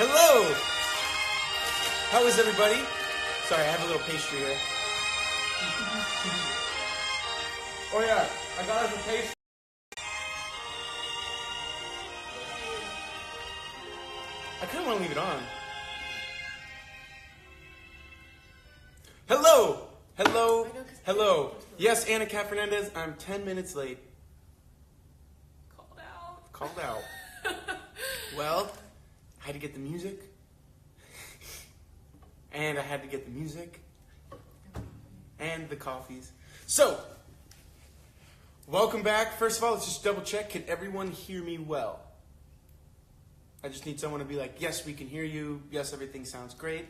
Hello! How is everybody? Sorry, I have a little pastry here. Oh yeah, I got us a pastry. I kind of want to leave it on. Hello! Hello! Hello! Yes, Anna Cat Fernandez, I'm 10 minutes late. Called out. Well, I had to get the music. And I had to get the music. And the coffees. So, welcome back. First of all, let's just double check. Can everyone hear me well? I just need someone to be like, yes, we can hear you. Yes, everything sounds great.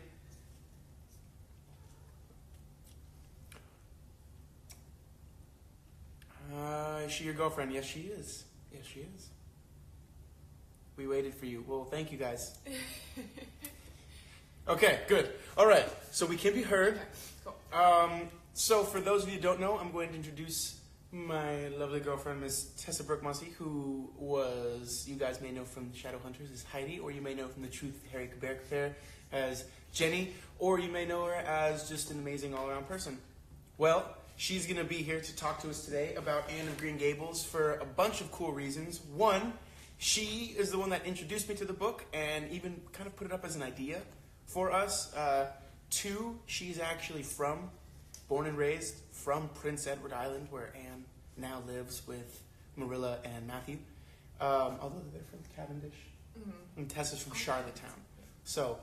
Is she your girlfriend? Yes, she is. Yes, she is. We waited for you. Well, thank you guys. Okay, good. All right, so we can be heard. Okay, cool. So for those of you who don't know, I'm going to introduce my lovely girlfriend, Miss Tessa Brooke-Mossy, who was, you guys may know from Shadowhunters as Heidi, or you may know from The Truth Harry Caberk Fair as Jenny, or you may know her as just an amazing all-around person. Well, she's going to be here to talk to us today about Anne of Green Gables for a bunch of cool reasons. One, she is the one that introduced me to the book and even kind of put it up as an idea for us. Two, she's actually born and raised from Prince Edward Island, where Anne now lives with Marilla and Matthew. Although they're from Cavendish. Mm-hmm. And Tessa's from Charlottetown. So,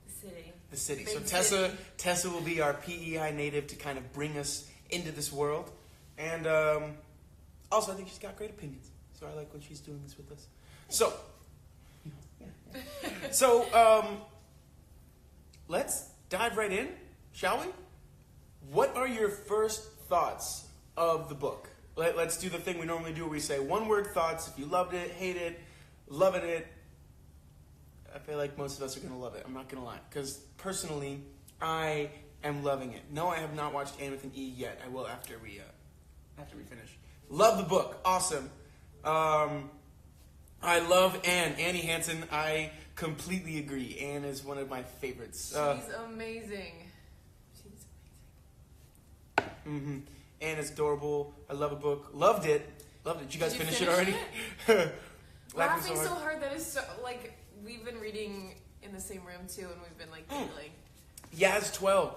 the city. Big So city. Tessa will be our PEI native to kind of bring us into this world. And also, I think she's got great opinions. So I like when she's doing this with us. So, let's dive right in, shall we? What are your first thoughts of the book? Let's do the thing we normally do where we say one-word thoughts. If you loved it, hate it, loving it. I feel like most of us are going to love it. I'm not going to lie. Because personally, I am loving it. No, I have not watched Anne with an E yet. I will after we finish. Love the book. Awesome. I love Anne. Annie Hansen. I completely agree. Anne is one of my favorites. She's amazing. Mm-hmm. Anne is adorable. I love a book. Loved it. Did you guys finish it already? Laughing so hard that is so, like, we've been reading in the same room too, and we've been like giggling. Yaz 12.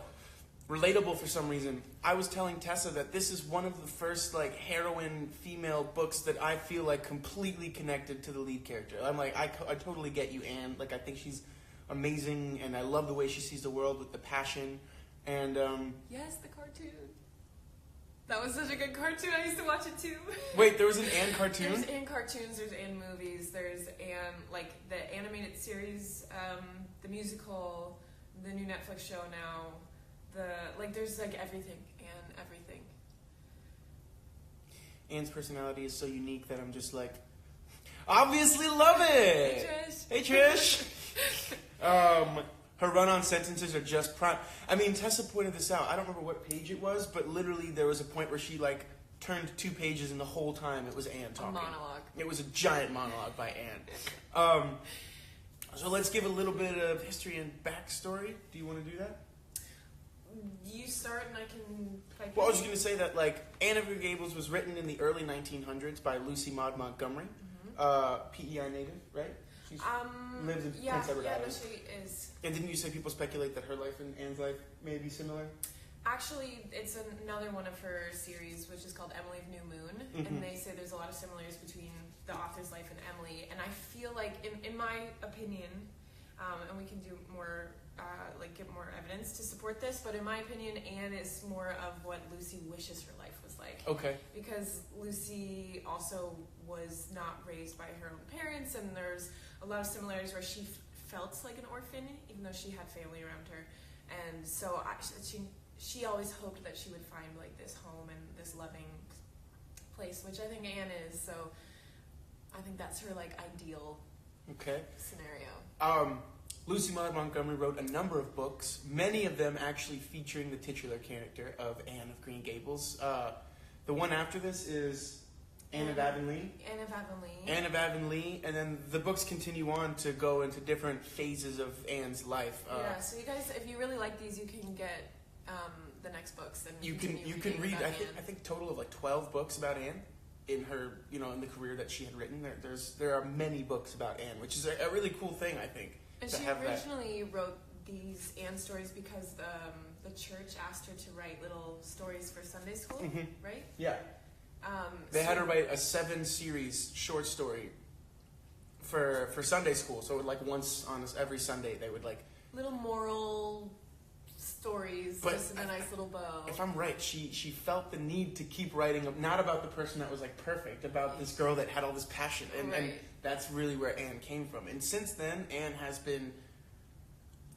Relatable for some reason. I was telling Tessa that this is one of the first like heroine female books that I feel like completely connected to the lead character. I'm like, I totally get you, Anne. Like, I think she's amazing, and I love the way she sees the world with the passion. And yes, the cartoon. That was such a good cartoon. I used to watch it too. Wait, there was an Anne cartoon? There's Anne cartoons, there's Anne movies, there's Anne, like, the animated series, the musical, the new Netflix show now, there's, like, everything, Anne, everything. Anne's personality is so unique that I'm just like, obviously love it! Hey, Trish! Her run-on sentences are just prime. I mean, Tessa pointed this out. I don't remember what page it was, but literally there was a point where she, like, turned 2 pages and the whole time it was Anne talking. A monologue. It was a giant monologue by Anne. So let's give a little bit of history and backstory. Do you want to do that? You start and I can... Well, I was just going to say that, like, Anne of Green Gables was written in the early 1900s by Lucy Maud Montgomery. PEI native, right? She lives in Prince Edward Island. Yeah, she is. And didn't you say people speculate that her life and Anne's life may be similar? Actually, it's another one of her series, which is called Emily of New Moon. Mm-hmm. And they say there's a lot of similarities between the author's life and Emily. And I feel like, in my opinion, and we can do more, get more evidence to support this, but in my opinion, Anne is more of what Lucy wishes her life was like. Okay. Because Lucy also was not raised by her own parents, and there's a lot of similarities where she felt like an orphan, even though she had family around her. And so she always hoped that she would find like this home and this loving place, which I think Anne is. So I think that's her like ideal scenario. Lucy Maud Montgomery wrote a number of books, many of them actually featuring the titular character of Anne of Green Gables. The one after this is Anne of Avonlea. Anne of Avonlea, and then the books continue on to go into different phases of Anne's life. Yeah, so you guys, if you really like these, you can get the next books. And you can read. I think total of like 12 books about Anne in her, in the career that she had written. There are many books about Anne, which is a really cool thing, I think. And she originally wrote these Anne stories because the church asked her to write little stories for Sunday school, right? Yeah. They had her write a 7-series short story for Sunday school. So like once on every Sunday they would like little moral stories, just in a nice little bow. If I'm right, she felt the need to keep writing, not about the person that was like perfect, about this girl that had all this passion, and that's really where Anne came from. And since then, Anne has been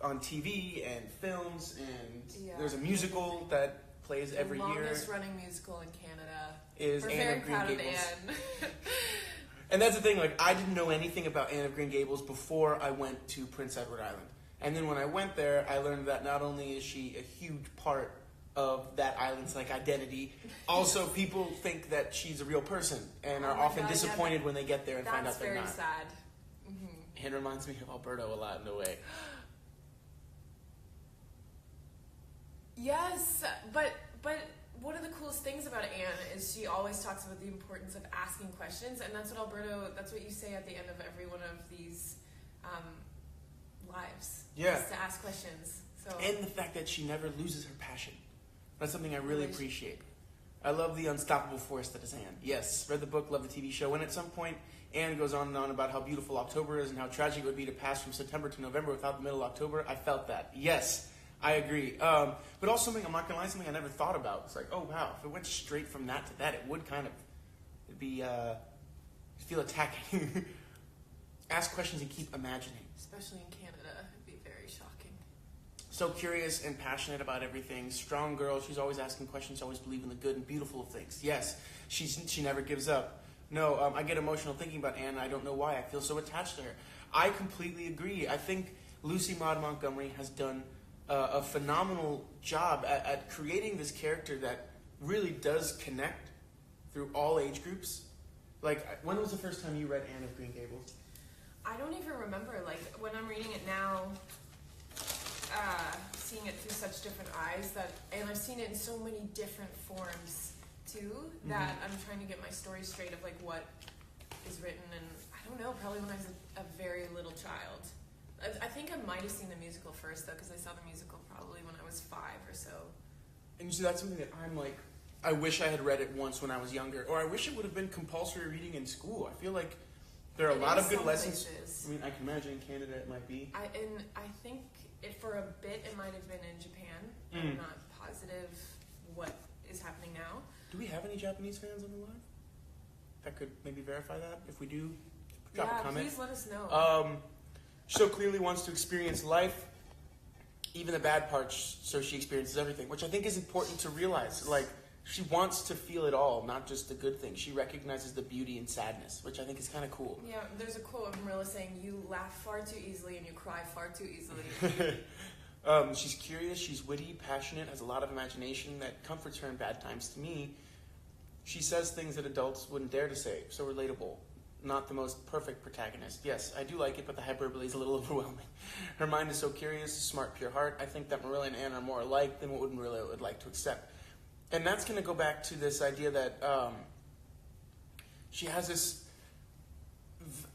on TV and films, and there's a musical that plays every year. The longest running musical in Canada is We're Anne very of Green proud Gables. Of Anne. And that's the thing, like, I didn't know anything about Anne of Green Gables before I went to Prince Edward Island. And then when I went there, I learned that not only is she a huge part of that island's like identity, also people think that she's a real person and are often disappointed when they get there and find out they're not. That's very sad. Mm-hmm. It reminds me of Alberto a lot in a way. Yes, but one of the coolest things about Anne is she always talks about the importance of asking questions, and that's what you say at the end of every one of these lives. Yeah. Is to ask questions. So. And the fact that she never loses her passion. That's something I really appreciate. I love the unstoppable force that is Anne. Yes, read the book, love the TV show, and at some point Anne goes on and on about how beautiful October is and how tragic it would be to pass from September to November without the middle of October. I felt that. Yes. I agree. But also something, I'm not going to lie, something I never thought about. It's like, oh, wow, if it went straight from that to that, it would kind of feel attacking. Ask questions and keep imagining. Especially in Canada, it'd be very shocking. So curious and passionate about everything. Strong girl. She's always asking questions, always believing the good and beautiful of things. Yes, she never gives up. No, I get emotional thinking about Anne, and I don't know why. I feel so attached to her. I completely agree. I think Lucy Maud Montgomery has done a phenomenal job at creating this character that really does connect through all age groups. Like, when was the first time you read Anne of Green Gables? I don't even remember. Like, when I'm reading it now, seeing it through such different eyes, and I've seen it in so many different forms too, that I'm trying to get my story straight of like what is written, and I don't know, probably when I was a very little child. I think I might have seen the musical first, though, because I saw the musical probably when I was 5 or so. And you see, that's something that I'm like, I wish I had read it once when I was younger, or I wish it would have been compulsory reading in school. I feel like there are a lot of good lessons. Places. I mean, I can imagine in Canada it might be. I think for a bit it might have been in Japan. I'm not positive what is happening now. Do we have any Japanese fans on the line that could maybe verify that? If we do, drop a comment. Please let us know. So clearly wants to experience life, even the bad parts, so she experiences everything, which I think is important to realize. Like, she wants to feel it all, not just the good things. She recognizes the beauty in sadness, which I think is kind of cool. Yeah, there's a quote of Marilla saying, "You laugh far too easily and you cry far too easily." She's curious, she's witty, passionate, has a lot of imagination that comforts her in bad times. To me, she says things that adults wouldn't dare to say, so relatable. Not the most perfect protagonist. Yes, I do like it, but the hyperbole is a little overwhelming. Her mind is so curious, smart, pure heart. I think that Marilla and Anne are more alike than what Marilla would like to accept. And that's going to go back to this idea that she has this...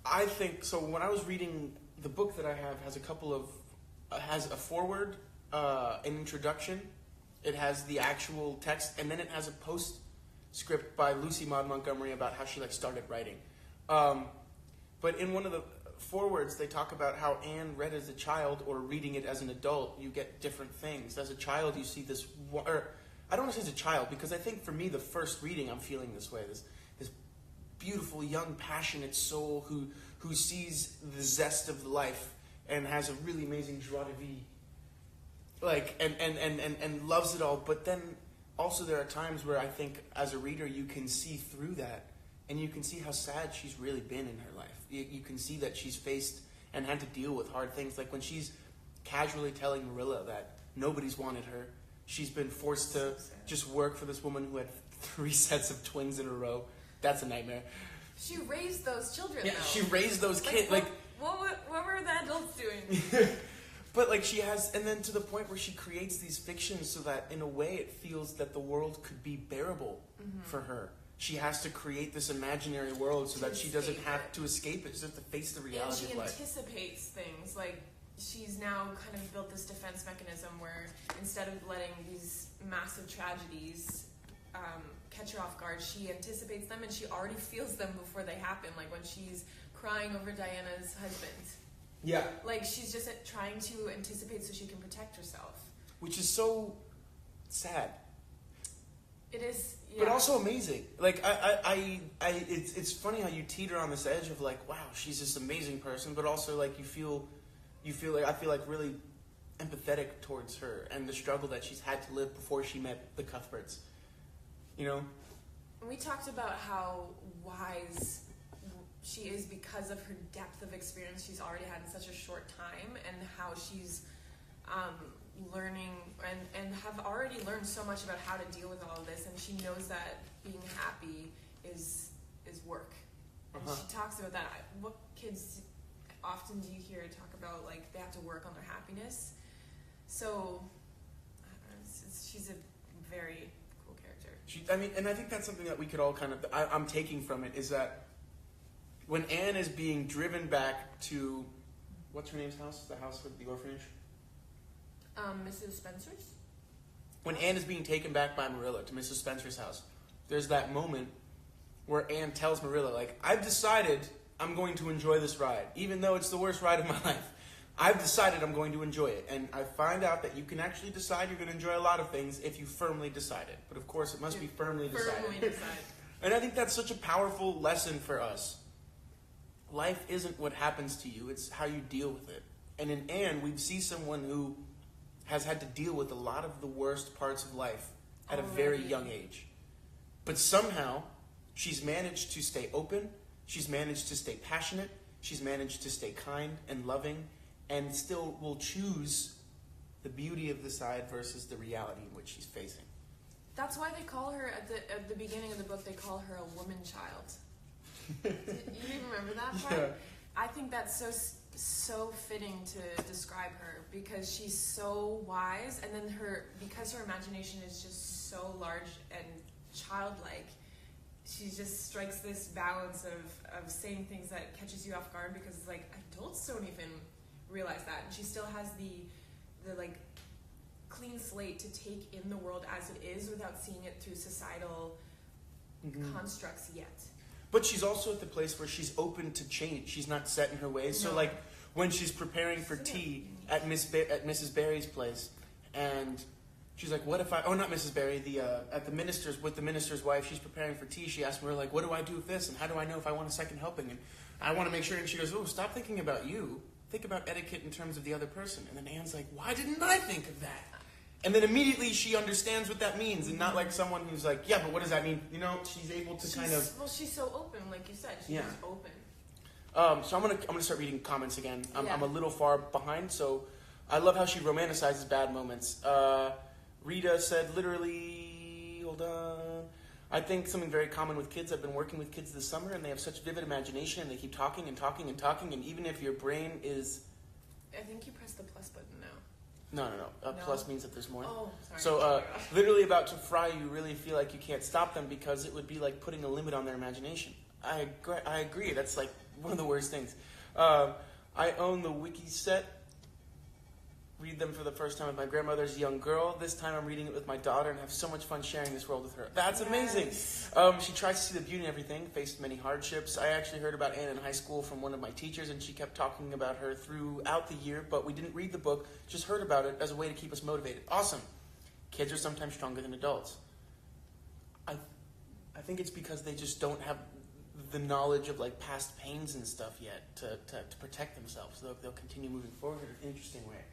I think... So when I was reading, the book that I have has a couple of... has a foreword, an introduction. It has the actual text, and then it has a postscript by Lucy Maud Montgomery about how she started writing. But in one of the forewords, they talk about how Anne read as a child, or reading it as an adult, you get different things. As a child, you see this, or I don't want to say as a child, because I think for me, the first reading, I'm feeling this way. This beautiful, young, passionate soul who sees the zest of life and has a really amazing joie de vivre, and loves it all. But then also there are times where I think as a reader, you can see through that. And you can see how sad she's really been in her life. You can see that she's faced and had to deal with hard things. Like when she's casually telling Marilla that nobody's wanted her. She's been forced to just work for this woman who had 3 sets of twins in a row. That's a nightmare. She raised those children, Yeah, though. she raised those kids. What were the adults doing? But like she has, and then to the point where she creates these fictions so that in a way it feels that the world could be bearable for her. She has to create this imaginary world so that she doesn't have to escape it. She doesn't have to face the reality of life. And she anticipates things. Like, she's now kind of built this defense mechanism where instead of letting these massive tragedies catch her off guard, she anticipates them and she already feels them before they happen. Like when she's crying over Diana's husband. Yeah. Like, she's just trying to anticipate so she can protect herself. Which is so sad. It is, yeah. But also amazing. Like, it's funny how you teeter on this edge of like, wow, she's this amazing person, but also like I feel like really empathetic towards her and the struggle that she's had to live before she met the Cuthberts. You know? We talked about how wise she is because of her depth of experience she's already had in such a short time, and how she's learning and have already learned so much about how to deal with all of this, and she knows that being happy is work. And she talks about that. What kids often do you hear talk about, like, they have to work on their happiness? So she's a very cool character. And I think that's something that we could all kind of, I'm taking from it, is that when Anne is being driven back to, what's her name's house? The house with the orphanage? Mrs. Spencer's? When Anne is being taken back by Marilla to Mrs. Spencer's house, there's that moment where Anne tells Marilla, like, I've decided I'm going to enjoy this ride, even though it's the worst ride of my life. I've decided I'm going to enjoy it. And I find out that you can actually decide you're going to enjoy a lot of things if you firmly decide it. But of course, it must be firmly decided. And I think that's such a powerful lesson for us. Life isn't what happens to you, it's how you deal with it. And in Anne, we see someone who has had to deal with a lot of the worst parts of life at a very young age. But somehow, she's managed to stay open, she's managed to stay passionate, she's managed to stay kind and loving, and still will choose the beauty of the side versus the reality in which she's facing. That's why they call her, at the beginning of the book, they call her a woman child. You even remember that part? Yeah. I think that's so fitting to describe her, because she's so wise, and then because her imagination is just so large and childlike, she just strikes this balance of saying things that catches you off guard, because it's like adults don't even realize that, and she still has the like clean slate to take in the world as it is without seeing it through societal constructs yet. But she's also at the place where she's open to change. She's not set in her ways. No. So, like, when she's preparing for tea at Mrs. Barry's place, and she's like, "What if I?" Oh, not Mrs. Barry. At the minister's wife. She's preparing for tea. She asks her, like, "What do I do with this? And how do I know if I want a second helping?" And I want to make sure. And she goes, "Oh, stop thinking about you. Think about etiquette in terms of the other person." And then Anne's like, "Why didn't I think of that?" And then immediately she understands what that means, and not like someone who's like, yeah, but what does that mean? You know, she's able to kind of... Well, she's so open, like you said. She's just open. So I'm gonna start reading comments again. I'm a little far behind, so I love how she romanticizes bad moments. Rita said, literally, hold on. I think something very common with kids. I've been working with kids this summer, and they have such vivid imagination, and they keep talking and talking and talking, and even if your brain is... I think you press the plus button now. No. Plus means that there's more. Oh, sorry. So, literally about to fry, you really feel like you can't stop them because it would be like putting a limit on their imagination. I agree. That's like one of the worst things. I own the wiki set. Read them for the first time with my grandmother's young girl. This time I'm reading it with my daughter and have so much fun sharing this world with her. That's amazing. She tries to see the beauty in everything, faced many hardships. I actually heard about Anne in high school from one of my teachers, and she kept talking about her throughout the year, but we didn't read the book, just heard about it as a way to keep us motivated. Awesome. Kids are sometimes stronger than adults. I think it's because they just don't have the knowledge of like past pains and stuff yet to protect themselves. So they'll continue moving forward in an interesting way.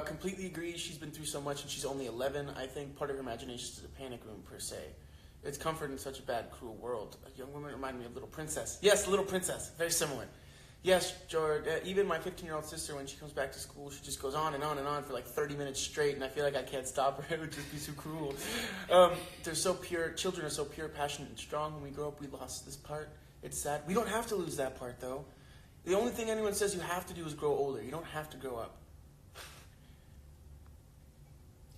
Completely agree. She's been through so much, and she's only 11. I think part of her imagination is a panic room per se. It's comfort in such a bad, cruel world. A young woman reminded me of Little Princess. Yes, Little Princess. Very similar. Yes, George. Even my 15-year-old sister, when she comes back to school, she just goes on and on and on for like 30 minutes straight, and I feel like I can't stop her. It would just be so cruel. They're so pure. Children are so pure, passionate, and strong. When we grow up, we lost this part. It's sad. We don't have to lose that part, though. The only thing anyone says you have to do is grow older. You don't have to grow up.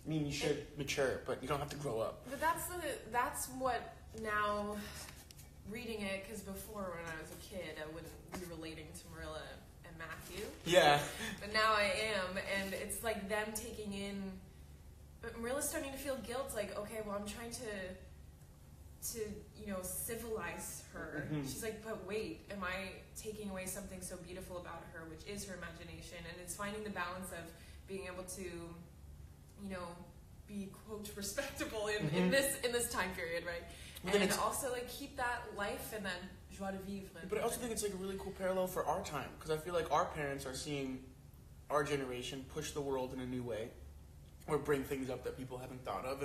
I mean, you should mature, but you don't have to grow up. But that's what now, reading it, because before when I was a kid, I wouldn't be relating to Marilla and Matthew. Yeah. But now I am, and it's like them taking in. But Marilla's starting to feel guilt, like, okay, well, I'm trying to civilize her. Mm-hmm. She's like, but wait, am I taking away something so beautiful about her, which is her imagination? And it's finding the balance of being able to, be quote respectable in this time period, right? And also like keep that life and that joie de vivre. But I also think it's like a really cool parallel for our time, because I feel like our parents are seeing our generation push the world in a new way, or bring things up that people haven't thought of,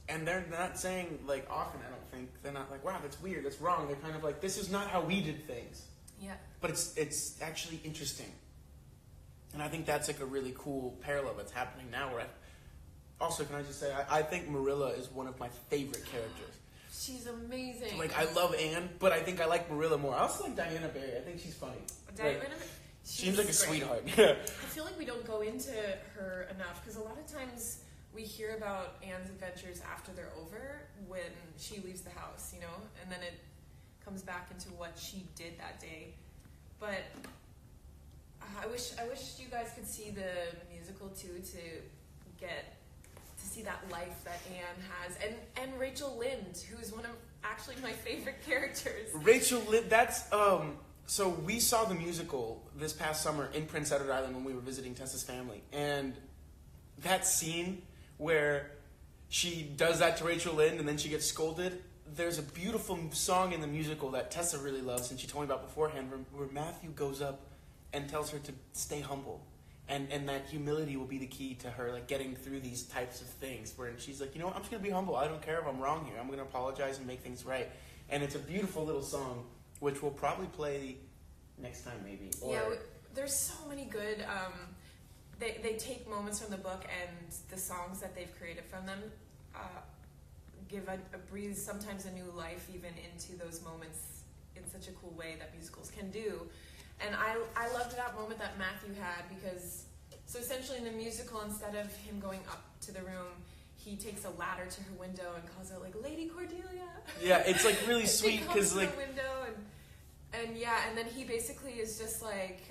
and they're not saying, like, often, I don't think, they're not like, wow, that's weird, that's wrong. They're kind of like, this is not how we did things. Yeah. But it's actually interesting. And I think that's like a really cool parallel that's happening now. Also, can I just say, I think Marilla is one of my favorite characters. She's amazing. Like, I love Anne, but I think I like Marilla more. I also like Diana Barry. I think she's funny. Diana Barry seems like a sweetheart. I feel like we don't go into her enough, because a lot of times we hear about Anne's adventures after they're over, when she leaves the house, and then it comes back into what she did that day. But I wish you guys could see the musical too, to see that life that Anne has, and Rachel Lynde, who's one of actually my favorite characters. Rachel Lynde, that's so we saw the musical this past summer in Prince Edward Island when we were visiting Tessa's family, and that scene where she does that to Rachel Lynde and then she gets scolded. There's a beautiful song in the musical that Tessa really loves, and she told me about beforehand, where Matthew goes up and tells her to stay humble, and that humility will be the key to her, like, getting through these types of things, where she's like, I'm just gonna be humble. I don't care if I'm wrong here. I'm gonna apologize and make things right. And it's a beautiful little song, which we'll probably play next time, maybe. There's so many good. They take moments from the book, and the songs that they've created from them give breathe sometimes a new life even into those moments in such a cool way that musicals can do. And I loved that moment that Matthew had, because so essentially in the musical, instead of him going up to the room, he takes a ladder to her window and calls out, like, Lady Cordelia. Yeah, it's like really sweet, because like, the window and then he basically is just like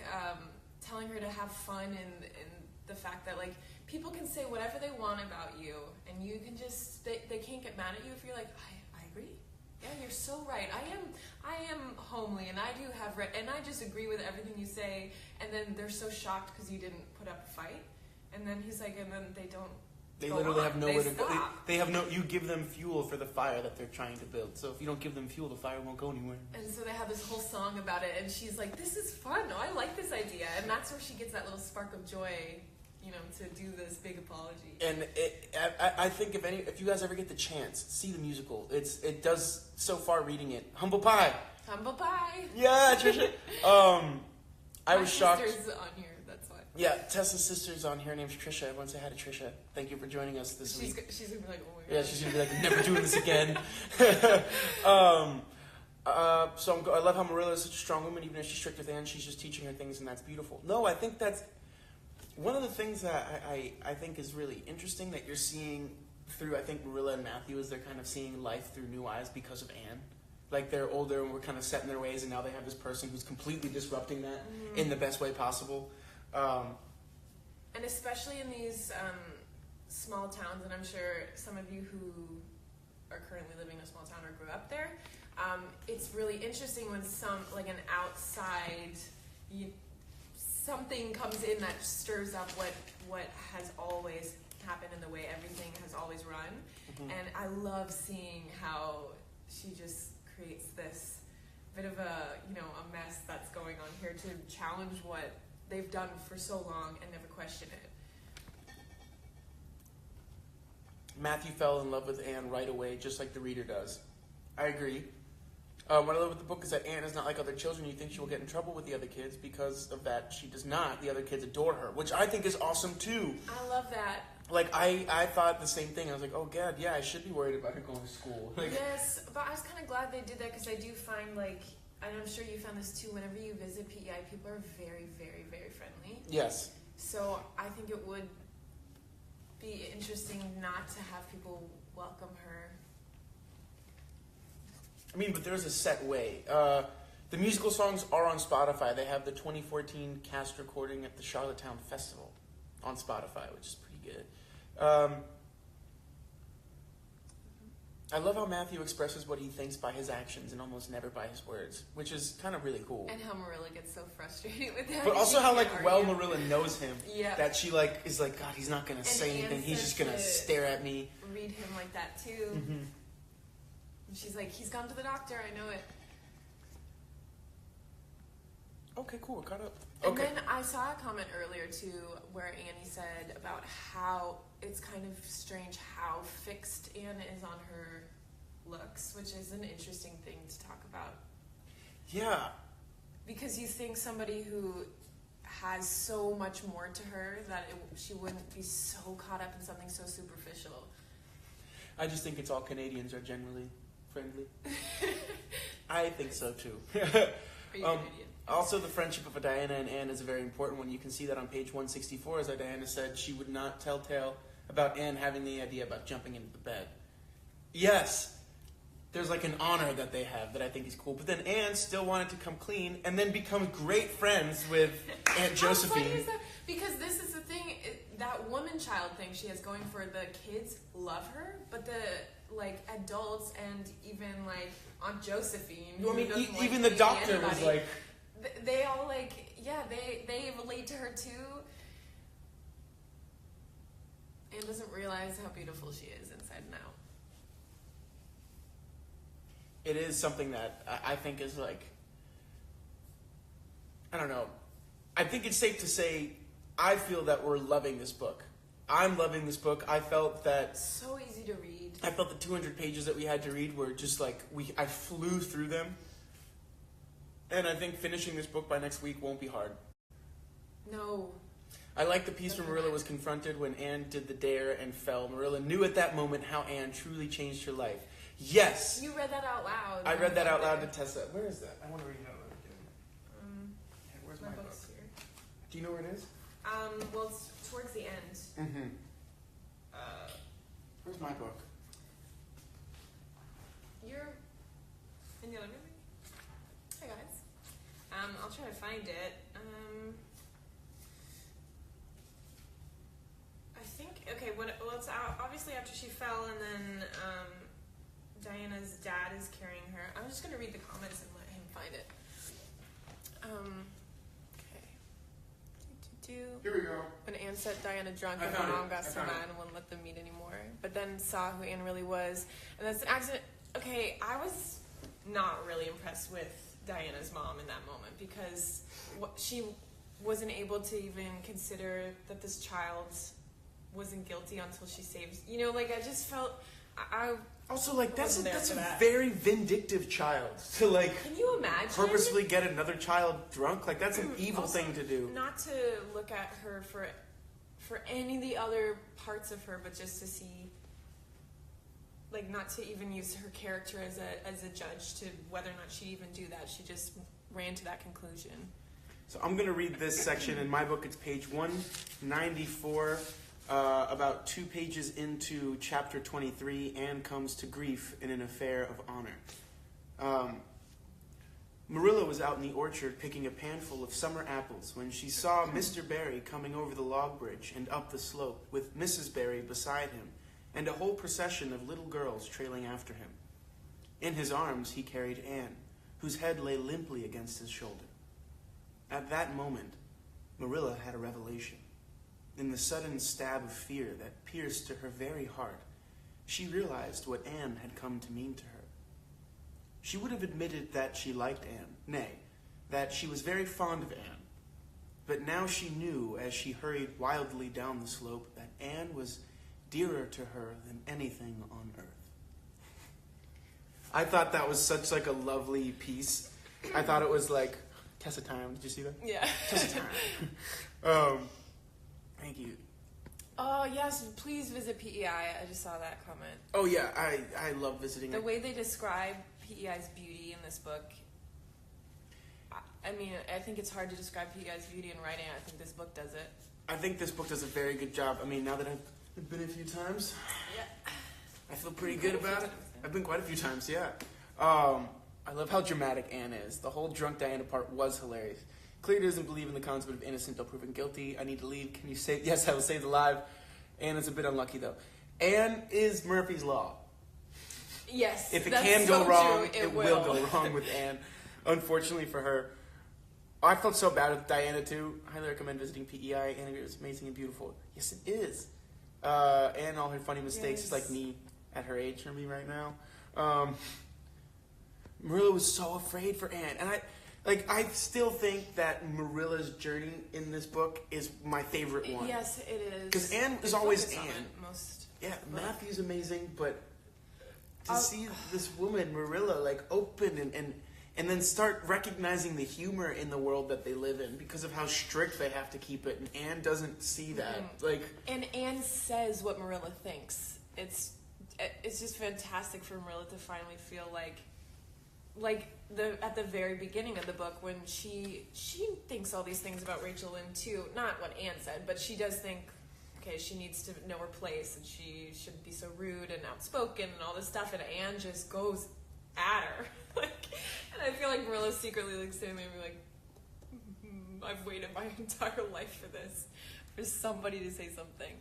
telling her to have fun in the fact that, like, people can say whatever they want about you, and you can just they can't get mad at you if you're like, I agree. Yeah, you're so right. I am homely, and I do have and I just agree with everything you say. And then they're so shocked because you didn't put up a fight. And then he's like, and then they don't. They literally have nowhere to go. They have no. You give them fuel for the fire that they're trying to build. So if you don't give them fuel, the fire won't go anywhere. And so they have this whole song about it, and she's like, "This is fun. Oh, I like this idea." And that's where she gets that little spark of joy, to do this big apology. And I think if you guys ever get the chance, see the musical. It does so far reading it. Humble pie. Humble pie. Yeah, Trisha. I was shocked. My sister's on here. That's why. Yeah, Tessa's sister's on here. Her name's Trisha. Everyone say hi to Trisha. Thank you for joining us this week. She's gonna be like, oh my God. Yeah, she's gonna be like, never doing this again. So I love how Marilla is such a strong woman, even if she's strict with Anne. She's just teaching her things, and that's beautiful. No, I think that's one of the things that I think is really interesting that you're seeing through, I think, Marilla and Matthew, is they're kind of seeing life through new eyes because of Anne. Like, they're older and we're kind of set in their ways, and now they have this person who's completely disrupting that in the best way possible. And especially in these small towns, and I'm sure some of you who are currently living in a small town or grew up there, it's really interesting when an outside, something comes in that stirs up what has always happened and the way everything has always run. And I love seeing how she just creates this bit of a mess that's going on here to challenge what they've done for so long and never question it. Matthew fell in love with Anne right away, just like the reader does. I agree. What I love with the book is that Anne is not like other children. You think she will get in trouble with the other kids. Because of that, she does not. The other kids adore her, which I think is awesome, too. I love that. Like, I thought the same thing. I was like, oh, God, yeah, I should be worried about her going to school. Like, yes, but I was kind of glad they did that because I do find, like, and I'm sure you found this, too, whenever you visit PEI, people are very, very, very friendly. yes. So I think it would be interesting not to have people welcome her. I mean, but there's a set way. The musical songs are on Spotify. They have the 2014 cast recording at the Charlottetown Festival on Spotify, which is pretty good. I love how Matthew expresses what he thinks by his actions and almost never by his words, which is kind of really cool. And how Marilla gets so frustrated with that. But also how, like, well Marilla knows him. Yeah. That she, like, is like, God, he's not going to say anything. Anne He's said just going to stare at me. Read him like that, too. Mm-hmm. And she's like, he's gone to the doctor, I know it. Okay, cool. We're caught up. And Okay. then I saw a comment earlier, too, where Annie said about how it's kind of strange how fixed Anne is on her looks, which is an interesting thing to talk about. Yeah. Because you think somebody who has so much more to her that she wouldn't be so caught up in something so superficial. I just think it's all Canadians are generally friendly. I think so, too. Are you Canadian? Also, the friendship of Diana and Anne is a very important one. You can see that on page 164, as Diana said, she would not tell tale about Anne having the idea about jumping into the bed. Yes, there's like an honor that they have that I think is cool. But then Anne still wanted to come clean and then become great friends with Aunt Josephine. How funny is that? Because this is the thing, that woman-child thing she has going for the kids love her, but the like adults and even like Aunt Josephine. I mean, doesn't even like the doctor anybody, was like, they all like, yeah, they relate to her too. Anne doesn't realize how beautiful she is inside and out. it is something that I think is like, I don't know. I think it's safe to say I feel that we're loving this book. I'm loving this book. I felt that So easy to read. I felt the 200 pages that we had to read were just like, I flew through them. And I think finishing this book by next week won't be hard. No. I like the piece where Marilla was confronted when Anne did the dare and fell. Marilla knew at that moment how Anne truly changed her life. Yes! You read that out loud. I read that out loud to Tessa. Where is that? I want to read it out loud again. Where's my book? book's here. Do you know where it is? Well, it's towards the end. Mm-hmm. Where's my book? You're in the other room? Hi, guys. I'll try to find it. I think, okay, well, it's obviously after she fell and then Diana's dad is carrying her. I'm just going to read the comments and let him find it. Okay. Here we go. When Anne set Diana drunk I and found her it. mom got I so found mad it. and wouldn't let them meet anymore. But then saw who Anne really was. And that's an accident. Okay, I was not really impressed with Diana's mom in that moment because she wasn't able to even consider that this child wasn't guilty until she saves. You know, like I just felt I Also, like, that's wasn't there a for that. very vindictive child to, like, Can you imagine? purposely get another child drunk. Like, that's an evil Also, thing to do. Not to look at her for any of the other parts of her, but just to see, like, not to even use her character as a judge to whether or not she'd even do that. She just ran to that conclusion. So I'm going to read this section. In my book, it's page 194. About 2 pages into chapter 23, Anne comes to grief in an affair of honor. Marilla was out in the orchard picking a panful of summer apples when she saw Mr. Barry coming over the log bridge and up the slope with Mrs. Barry beside him and a whole procession of little girls trailing after him. In his arms he carried Anne, whose head lay limply against his shoulder. At that moment, Marilla had a revelation. In the sudden stab of fear that pierced to her very heart, she realized what Anne had come to mean to her. She would have admitted that she liked Anne, nay, that she was very fond of Anne. But now she knew, as she hurried wildly down the slope, that Anne was dearer to her than anything on earth. I thought that was such like a lovely piece. I thought it was like Tessa time. Did you see that? Yeah. Tessa time. Thank you. Oh yes, please visit PEI. I just saw that comment. Oh yeah, I love visiting. The way they describe PEI's beauty in this book. I mean, I think it's hard to describe PEI's beauty in writing. I think this book does it. I think this book does a very good job. I mean, now that I've been a few times, yeah, I feel pretty good about it. I've been quite a few times, yeah. I love how dramatic Anne is. The whole drunk Diana part was hilarious. Clear doesn't believe in the concept of innocent until proven guilty. I need to leave. Can you save? Yes, I will save the live. Anne is a bit unlucky, though. Anne is Murphy's Law. Yes, if it can go wrong, true. it will go wrong with Anne. Unfortunately for her. I felt so bad with Diana, too. I highly recommend visiting PEI. Anne is amazing and beautiful. Yes, it is. And all her funny mistakes, just like me at her age for me right now. Marilla was so afraid for Anne. And I still think that Marilla's journey in this book is my favorite one. Yes, it is. Because Anne is always Anne. Yeah, Matthew's amazing, but to see this woman, Marilla, like open and then start recognizing the humor in the world that they live in because of how strict they have to keep it. And Anne doesn't see that. And Anne says what Marilla thinks. It's just fantastic for Marilla to finally feel like at the very beginning of the book when she thinks all these things about Rachel Lynde too. Not what Anne said, but she does think, okay, she needs to know her place and she shouldn't be so rude and outspoken and all this stuff. And Anne just goes at her. And I feel like Marilla's secretly sitting there and I've waited my entire life for this, for somebody to say something.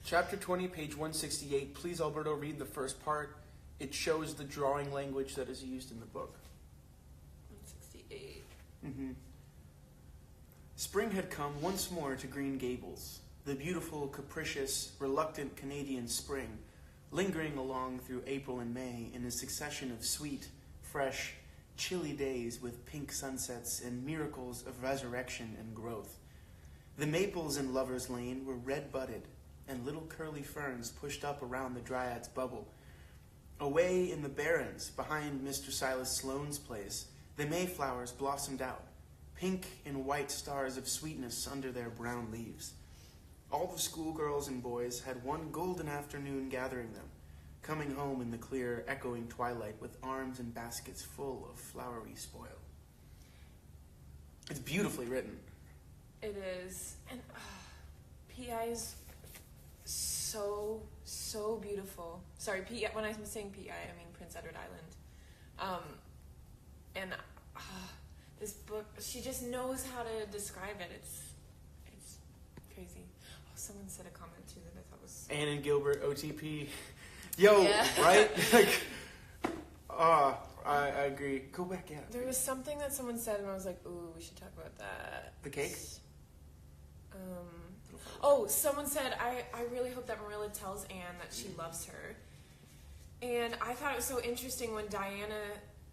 Chapter 20, page 168. Please, Alberto, read the first part. It shows the drawing language that is used in the book. 168. Mm-hmm. Spring had come once more to Green Gables, the beautiful, capricious, reluctant Canadian spring, lingering along through April and May in a succession of sweet, fresh, chilly days with pink sunsets and miracles of resurrection and growth. The maples in Lover's Lane were red-budded, and little curly ferns pushed up around the Dryad's bubble. Away in the barrens, behind Mr. Silas Sloane's place, the mayflowers blossomed out, pink and white stars of sweetness under their brown leaves. All the schoolgirls and boys had one golden afternoon gathering them, coming home in the clear, echoing twilight with arms and baskets full of flowery spoil. It's beautifully written. It is. And PI is so beautiful. Sorry, PI, when I'm saying PI, I mean Prince Edward Island. And this book, she just knows how to describe it. It's crazy. Oh, someone said a comment too that I thought was... Anne and Gilbert, OTP. Yo, yeah. Right? I agree. Go back, yeah. There was something that someone said and I was like, ooh, we should talk about that. The cake? Someone said, I really hope that Marilla tells Anne that she loves her. And I thought it was so interesting when Diana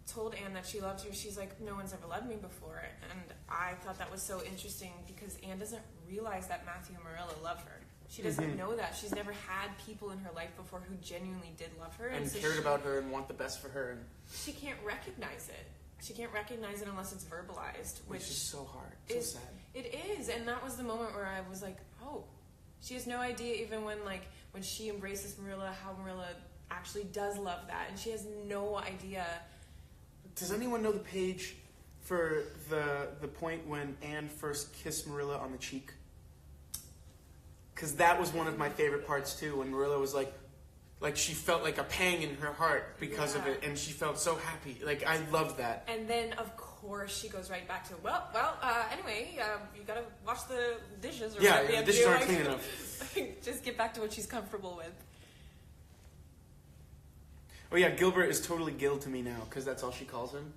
told Anne that she loved her, she's like, no one's ever loved me before. And I thought that was so interesting because Anne doesn't realize that Matthew and Marilla love her. She doesn't know that. She's never had people in her life before who genuinely did love her. And so cared about her and want the best for her. And she can't recognize it. She can't recognize it unless it's verbalized. Which is so hard. So sad. It is. And that was the moment where I was like, oh, she has no idea even when she embraces Marilla, how Marilla actually does love that. And she has no idea. Does anyone know the page for the point when Anne first kissed Marilla on the cheek? Because that was one of my favorite parts too, when Marilla was like she felt like a pang in her heart because of it, and she felt so happy. I loved that. And then, of course, she goes right back to, anyway, you gotta wash the dishes. Or whatever the dishes aren't clean enough. Just get back to what she's comfortable with. Oh yeah, Gilbert is totally Gil to me now, because that's all she calls him.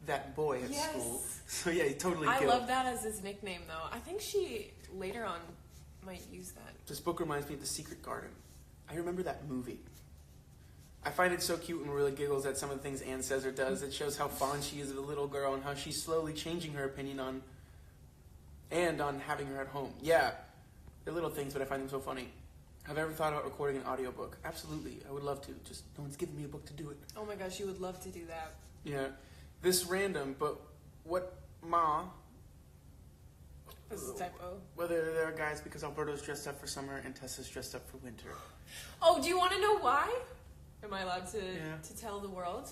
That boy at school. So yeah, totally Gil. I love that as his nickname, though. I think she, later on, might use that. This book reminds me of The Secret Garden. I remember that movie. I find it so cute when Marilla giggles at some of the things Anne says or does. It shows how fond she is of the little girl and how she's slowly changing her opinion on having her at home. Yeah, they're little things, but I find them so funny. Have I ever thought about recording an audiobook? Absolutely. I would love to. Just no one's giving me a book to do it. Oh my gosh, you would love to do that. Yeah. This random, but what ma... This is a typo. Whether there are guys because Alberto's dressed up for summer and Tessa's dressed up for winter. Oh, do you want to know why? Am I allowed to tell the world?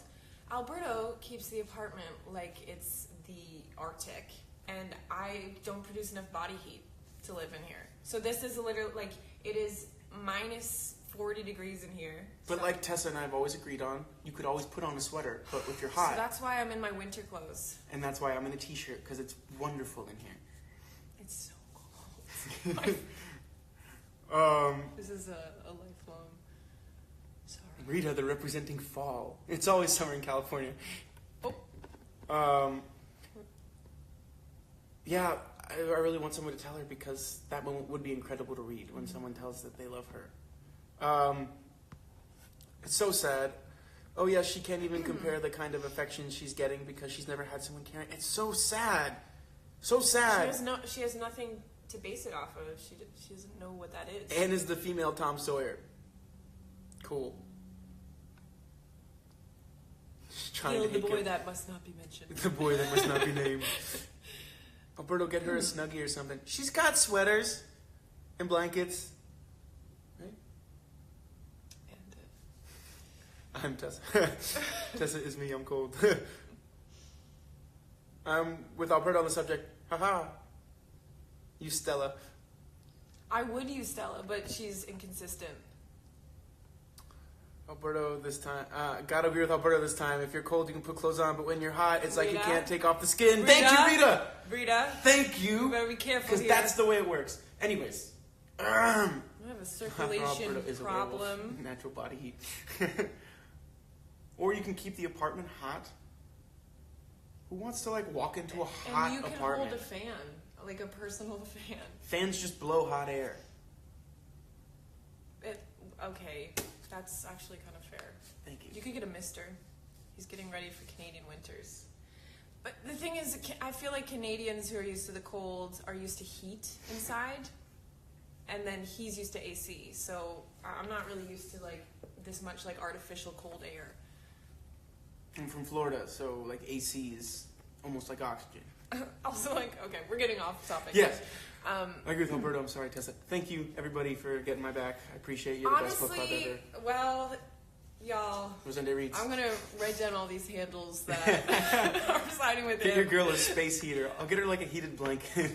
Alberto keeps the apartment like it's the Arctic, and I don't produce enough body heat to live in here. So this is literally, like, it is minus 40 degrees in here. But so. like Tessa and I have always agreed on, you could always put on a sweater, but if you're hot... So that's why I'm in my winter clothes. And that's why I'm in a t-shirt, because it's wonderful in here. It's so cold. This is a lifelong... Sorry. Rita, they're representing fall. It's always summer in California. Oh. Yeah, I really want someone to tell her because that moment would be incredible to read when someone tells that they love her. It's so sad. Oh yeah, she can't even compare the kind of affection she's getting because she's never had someone caring. It's so sad. So sad. She has nothing to base it off of. She doesn't know what that is. Anne is the female Tom Sawyer. Cool. She's trying to the boy that must not be mentioned. The boy that must not be named. Alberto, get her a Snuggie or something. She's got sweaters and blankets. Right? And I'm Tessa. Tessa is me, I'm cold. I'm with Alberto on the subject. Haha. You Stella. I would use Stella, but she's inconsistent. Alberto this time. Gotta agree with Alberto this time. If you're cold, you can put clothes on, but when you're hot, it's like you can't take off the skin. Rita? Thank you, Rita! Rita? Thank you! You better be careful because here. that's the way it works. Anyways. I have a circulation problem. Natural body heat. Or you can keep the apartment hot. Who wants to like walk into a hot apartment? And you can hold a fan, like a personal fan. Fans just blow hot air. Okay, that's actually kind of fair. Thank you. You could get a mister. He's getting ready for Canadian winters. But the thing is, I feel like Canadians who are used to the cold are used to heat inside. And then he's used to AC. So I'm not really used to like this much like artificial cold air. I'm from Florida, so like AC is almost like oxygen. Also, like, okay, we're getting off topic. Yes. I agree with Alberto. I'm sorry, Tessa. Thank you, everybody, for getting my back. I appreciate you. The best book club ever. Well, y'all, Rosende reads. I'm going to write down all these handles that are residing with Get him. your girl a space heater. I'll get her like a heated blanket.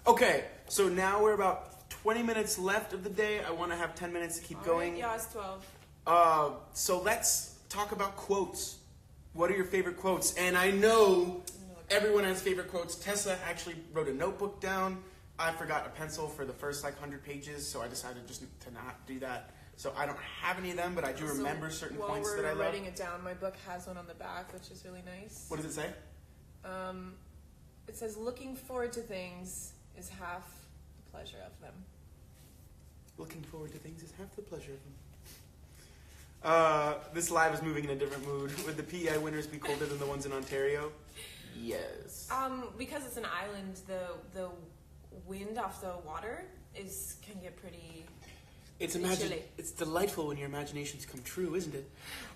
Okay, so now we're about 20 minutes left of the day. I want to have 10 minutes to keep going. Right, yeah, it's 12. So let's talk about quotes. What are your favorite quotes? And I know everyone has favorite quotes. Tessa actually wrote a notebook down. I forgot a pencil for the first like 100 pages, so I decided just to not do that. So I don't have any of them, but I do remember certain points that I love. While we're writing it down, my book has one on the back, which is really nice. What does it say? It says, looking forward to things is half the pleasure of them. Looking forward to things is half the pleasure of them. This live is moving in a different mood. Would the PEI winters be colder than the ones in Ontario? Yes. Because it's an island, the wind off the water can get pretty chilly. It's delightful when your imaginations come true, isn't it?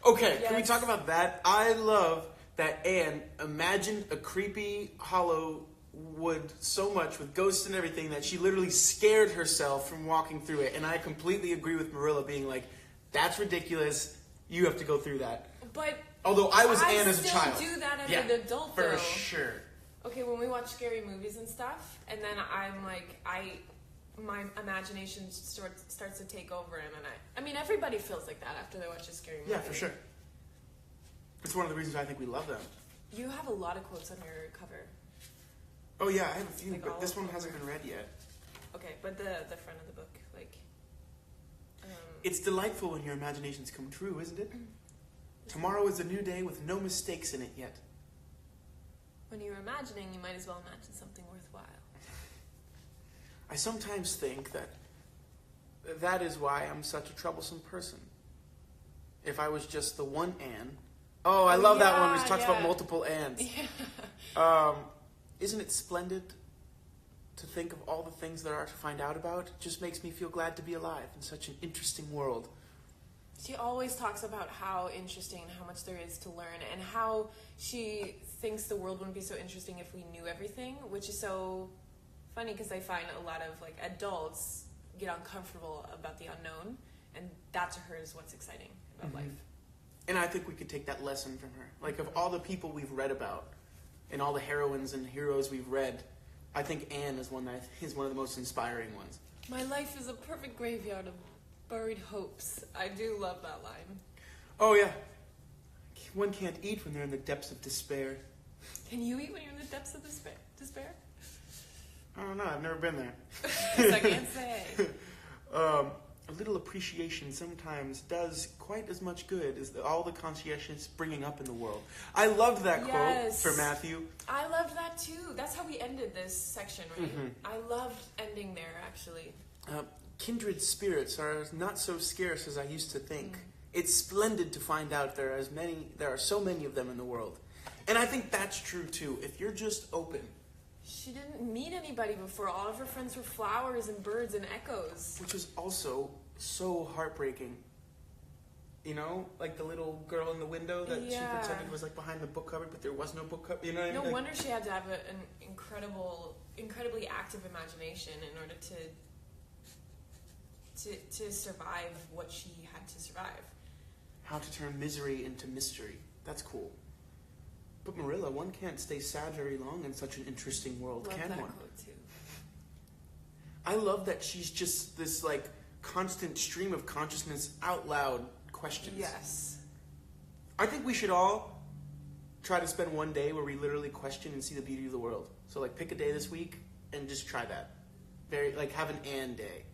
Okay, yes. Can we talk about that? I love that Anne imagined a creepy hollow wood so much with ghosts and everything that she literally scared herself from walking through it. And I completely agree with Marilla being like, that's ridiculous. You have to go through that. But although I was Anne as a child. I still do that as an adult, though. For sure. Okay, when we watch scary movies and stuff, and then I'm like, my imagination starts to take over, and then I mean, everybody feels like that after they watch a scary movie. Yeah, for sure. It's one of the reasons I think we love them. You have a lot of quotes on your cover. Oh yeah, I have a few, like but this one hasn't been read yet. Okay, but the front of the book, like... It's delightful when your imaginations come true, isn't it? Tomorrow is a new day with no mistakes in it yet. When you're imagining, you might as well imagine something worthwhile. I sometimes think that is why I'm such a troublesome person. If I was just the one Anne... Oh, I love that one, which talks about multiple Annes. Yeah. Isn't it splendid to think of all the things there are to find out about just makes me feel glad to be alive in such an interesting world. She always talks about how interesting and how much there is to learn, and how she thinks the world wouldn't be so interesting if we knew everything, which is so funny because I find a lot of like adults get uncomfortable about the unknown, and that to her is what's exciting about life. And I think we could take that lesson from her. Like, of all the people we've read about and all the heroines and heroes we've read, I think Anne is one of the most inspiring ones. My life is a perfect graveyard of buried hopes. I do love that line. Oh, yeah. One can't eat when they're in the depths of despair. Can you eat when you're in the depths of despair? I don't know. I've never been there. I can't say. A little appreciation sometimes does quite as much good as all the conscientious bringing up in the world. I loved that quote for Matthew. I loved that too. That's how we ended this section, right? I loved ending there, actually. Kindred spirits are not so scarce as I used to think. It's splendid to find out there are so many of them in the world. And I think that's true too. If you're just open. She didn't meet anybody before. All of her friends were flowers and birds and echoes. Which was also so heartbreaking. You know? Like the little girl in the window that she pretended was like behind the book cupboard, but there was no book cupboard. You know what I mean? No wonder she had to have an incredibly active imagination in order to survive what she had to survive. How to turn misery into mystery. That's cool. But Marilla, one can't stay sad very long in such an interesting world, Love can that one? Quote too. I love that she's just this like constant stream of consciousness out loud questions. Yes. I think we should all try to spend one day where we literally question and see the beauty of the world. So like pick a day this week and just try that. Have an Anne day.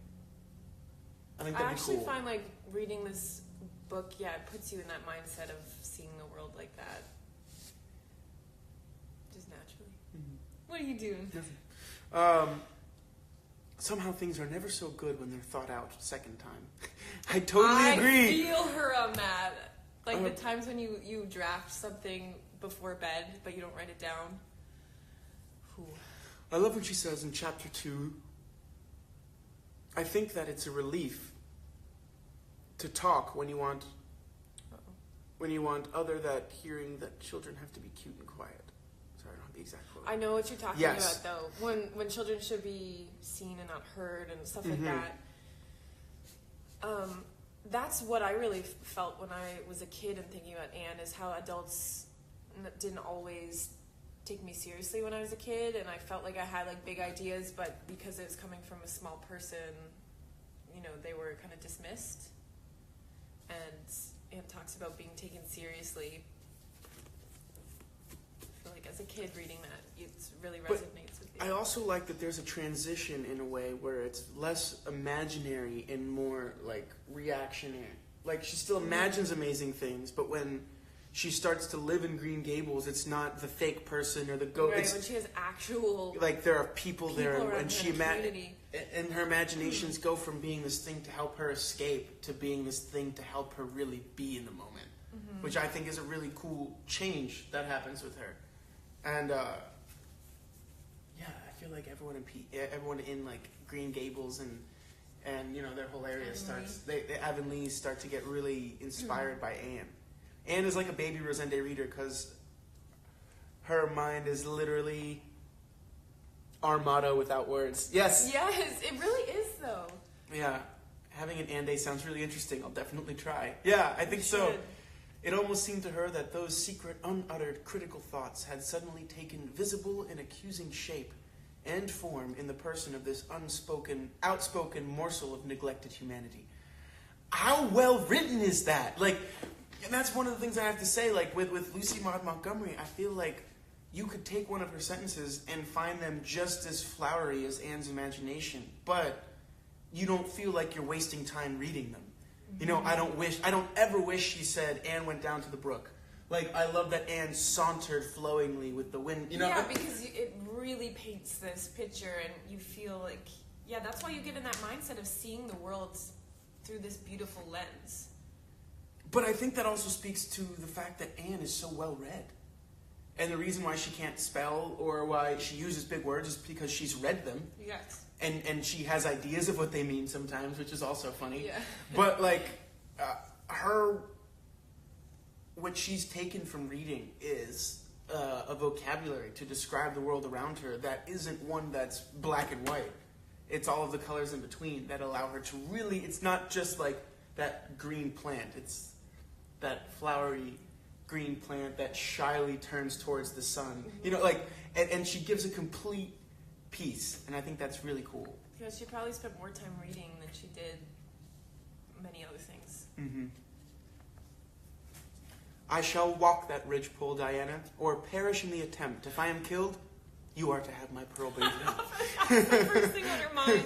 I think that'd be cool. I actually find like reading this book, it puts you in that mindset of seeing the world like that. Just naturally. What are you doing? Nothing. Somehow things are never so good when they're thought out second time. I totally agree. I feel her on that. Like the times when you draft something before bed, but you don't write it down. I love when she says in chapter 2, I think that it's a relief to talk when you want other that hearing that children have to be cute and quiet. Sorry, I don't have the exact quote. I know what you're talking about, though. When children should be seen and not heard and stuff like that. That's what I really felt when I was a kid and thinking about Anne, is how adults didn't always take me seriously when I was a kid, and I felt like I had like big ideas, but because it was coming from a small person, they were kind of dismissed. And Anne talks about being taken seriously. I feel like as a kid reading that, it really resonates with you. I also like that there's a transition in a way where it's less imaginary and more like reactionary. Like she still imagines amazing things, but when she starts to live in Green Gables, it's not the fake person or the ghost. Right, when she has actual like there are people there, and she and her imaginations go from being this thing to help her escape to being this thing to help her really be in the moment, which I think is a really cool change that happens with her. And I feel like everyone in like Green Gables and their whole area Avonlea start to get really inspired by Anne. Anne is like a baby Rosende reader because her mind is literally our motto without words. Yes. Yes, it really is though. Yeah, having an Anne day sounds really interesting. I'll definitely try. Yeah, I think so. It almost seemed to her that those secret, unuttered, critical thoughts had suddenly taken visible and accusing shape and form in the person of this outspoken morsel of neglected humanity. How well written is that? And that's one of the things I have to say, with Lucy Maud Montgomery, I feel like you could take one of her sentences and find them just as flowery as Anne's imagination, but you don't feel like you're wasting time reading them. I don't ever wish she said Anne went down to the brook. I love that Anne sauntered flowingly with the wind. Yeah, because it really paints this picture, and you feel like, that's why you get in that mindset of seeing the world through this beautiful lens. But I think that also speaks to the fact that Anne is so well read. And the reason why she can't spell or why she uses big words is because she's read them. Yes. And she has ideas of what they mean sometimes, which is also funny. Yeah. But like what she's taken from reading is a vocabulary to describe the world around her that isn't one that's black and white. It's all of the colors in between that allow her to really, it's not just like that green plant. It's that flowery green plant that shyly turns towards the sun. You know, like, and she gives a complete piece. And I think that's really cool. Because she probably spent more time reading than she did many other things. Mm-hmm. I shall walk that ridgepole, Diana, or perish in the attempt. If I am killed, you are to have my pearl baby. That's the first thing on her mind.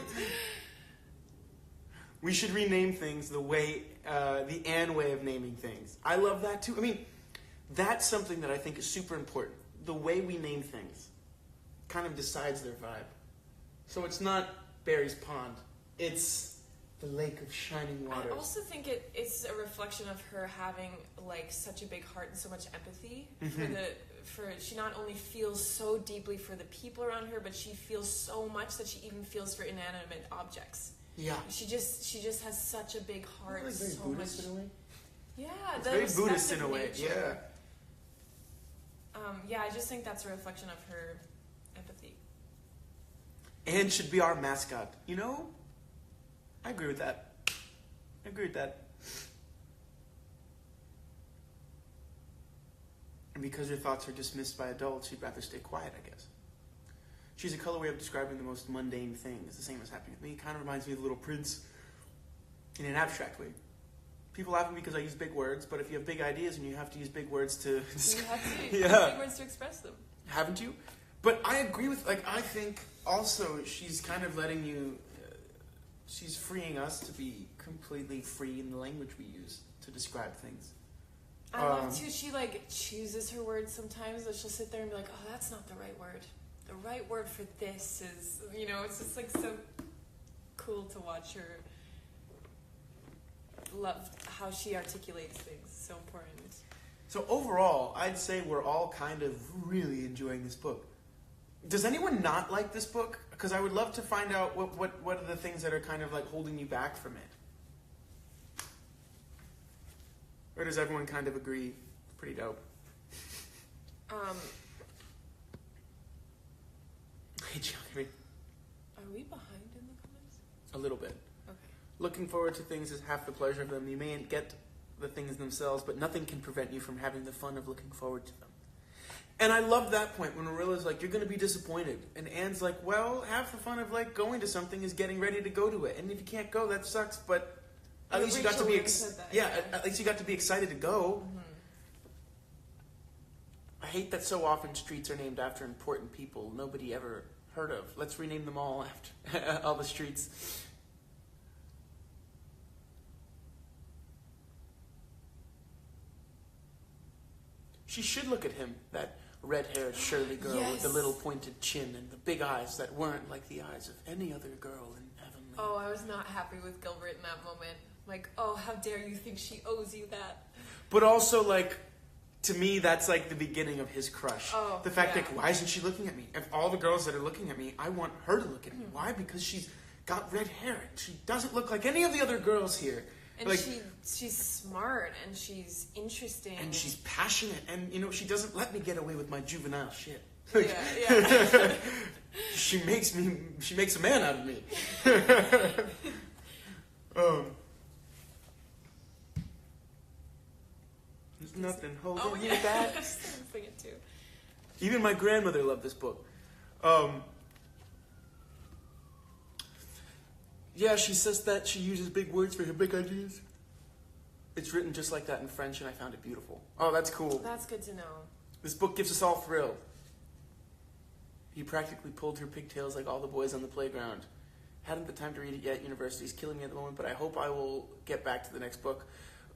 We should rename things the way, the Anne way of naming things. I love that too. I mean, that's something that I think is super important. The way we name things kind of decides their vibe. So it's not Barry's Pond. It's the lake of shining waters. I also think it's a reflection of her having like such a big heart and so much empathy for she not only feels so deeply for the people around her, but she feels so much that she even feels for inanimate objects. Yeah. She just has such a big heart. Like very so Buddhist much. in a way. Yeah, It's the very respect Buddhist of in a way. nature. Yeah. Yeah, I just think that's a reflection of her empathy. Anne should be our mascot. You know? I agree with that. I agree with that. And because her thoughts are dismissed by adults, she'd rather stay quiet, I guess. She's a color way of describing the most mundane thing. It's the same as happening with me. It kind of reminds me of the Little Prince in an abstract way. People laugh at me because I use big words, but if you have big ideas and you have to use big words to... You have to use big words to express them. Haven't you? But I agree with... Like, I think also she's kind of letting you... she's freeing us to be completely free in the language we use to describe things. I love too, she like chooses her words sometimes, but she'll sit there and be like, oh, that's not the right word. The right word for this is, you know, it's just like so cool to watch her love how she articulates things. So important. So overall, I'd say we're all kind of really enjoying this book. Does anyone not like this book? Because I would love to find out what are the things that are kind of like holding you back from it. Or does everyone kind of agree? Pretty dope. Hey, Geography. Are we behind in the comments? A little bit. Okay. Looking forward to things is half the pleasure of them. You mayn't get the things themselves, but nothing can prevent you from having the fun of looking forward to them. And I love that point when Marilla's like, you're going to be disappointed. And Anne's like, well, half the fun of like going to something is getting ready to go to it. And if you can't go, that sucks, but at least you got to be at least you got to be excited to go. Mm-hmm. I hate that so often streets are named after important people nobody ever heard of. Let's rename them all after all the streets. She should look at him, that red-haired Shirley girl with the little pointed chin and the big eyes that weren't like the eyes of any other girl in Avonlea. Oh, I was not happy with Gilbert in that moment. Like, oh, how dare you think she owes you that? But also, like, to me, that's like the beginning of his crush. Oh, the fact that, why isn't she looking at me? Of all the girls that are looking at me, I want her to look at me. Why? Because she's got red hair. And she doesn't look like any of the other girls here. And like, she's smart, and she's interesting. And she's passionate, and, you know, she doesn't let me get away with my juvenile shit. Yeah. She makes a man out of me. There's nothing holding me back. I'm singing it too. Even my grandmother loved this book. Yeah, she says that she uses big words for her big ideas. It's written just like that in French, and I found it beautiful. Oh, that's cool. That's good to know. This book gives us all thrill. He practically pulled her pigtails like all the boys on the playground. Hadn't the time to read it yet. University's killing me at the moment, but I hope I will get back to the next book.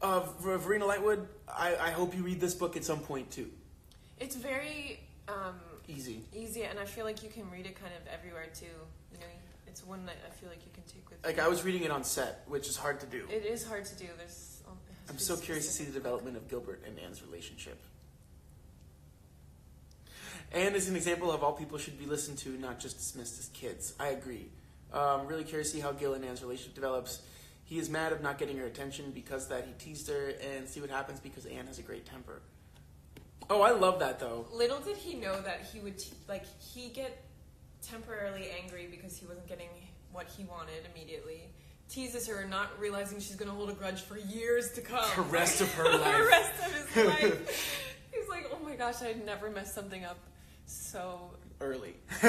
Verena Lightwood, I hope you read this book at some point, too. It's very... Easy, and I feel like you can read it kind of everywhere, too. You know, it's one that I feel like you can take with you. I was reading it on set, which is hard to do. It is hard to do. I'm so curious to see the development of Gilbert and Anne's relationship. Anne is an example of all people should be listened to, not just dismissed as kids. I agree. Really curious to see how Gil and Anne's relationship develops. He is mad of not getting her attention because that he teased her, and see what happens because Anne has a great temper. Oh, I love that, though. Little did he know that he would, he get temporarily angry because he wasn't getting what he wanted immediately. Teases her, not realizing she's going to hold a grudge for years to come. The rest of her life. The rest of his life. He's like, oh my gosh, I'd never messed something up so early. so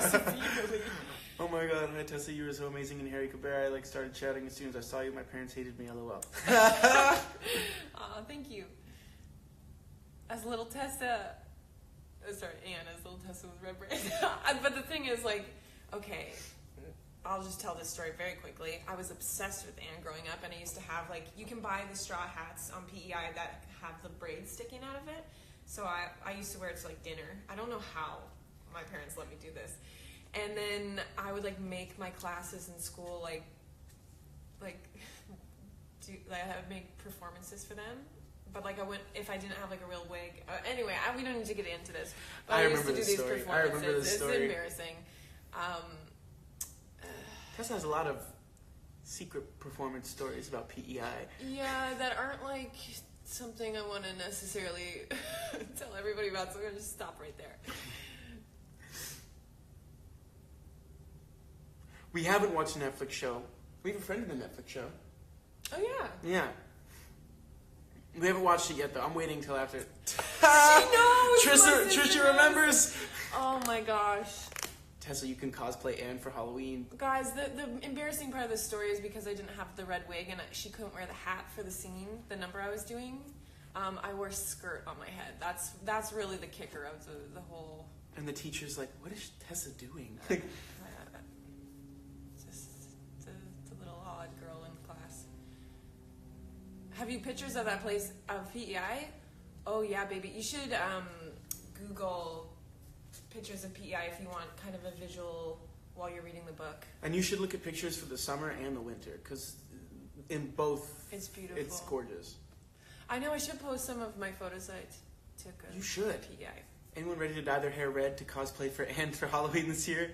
severely. Oh my god, hi Tessa, you were so amazing in Harry Caber. I started shouting as soon as I saw you. My parents hated me, lol. Aw, thank you. As little Tessa, Anne, as little Tessa with red brain. But the thing is, okay, I'll just tell this story very quickly. I was obsessed with Anne growing up, and I used to have, you can buy the straw hats on PEI that have the braids sticking out of it. So I used to wear it to, dinner. I don't know how my parents let me do this. And then I would, make my classes in school, I would make performances for them. But I went if I didn't have a real wig. Anyway, we don't need to get into this. But I used to do these performances. I remember this story. It's embarrassing. Tessa has a lot of secret performance stories about PEI. Yeah, that aren't something I want to necessarily tell everybody about. So I'm gonna just stop right there. We haven't watched a Netflix show. We have a friend in the Netflix show. Oh yeah. Yeah. We haven't watched it yet, though. I'm waiting until after. She knows! Trisha remembers! Oh my gosh. Tessa, you can cosplay Anne for Halloween. Guys, the embarrassing part of this story is because I didn't have the red wig and she couldn't wear the hat for the scene, the number I was doing. I wore a skirt on my head. That's really the kicker of the whole... And the teacher's like, what is Tessa doing? Just the little odd girl in class. Have you pictures of that place of PEI? Oh yeah, baby. You should Google pictures of PEI if you want kind of a visual while you're reading the book. And you should look at pictures for the summer and the winter, because in both, it's beautiful. It's gorgeous. I know. I should post some of my photos I took. You should. At PEI. Anyone ready to dye their hair red to cosplay for Anne for Halloween this year?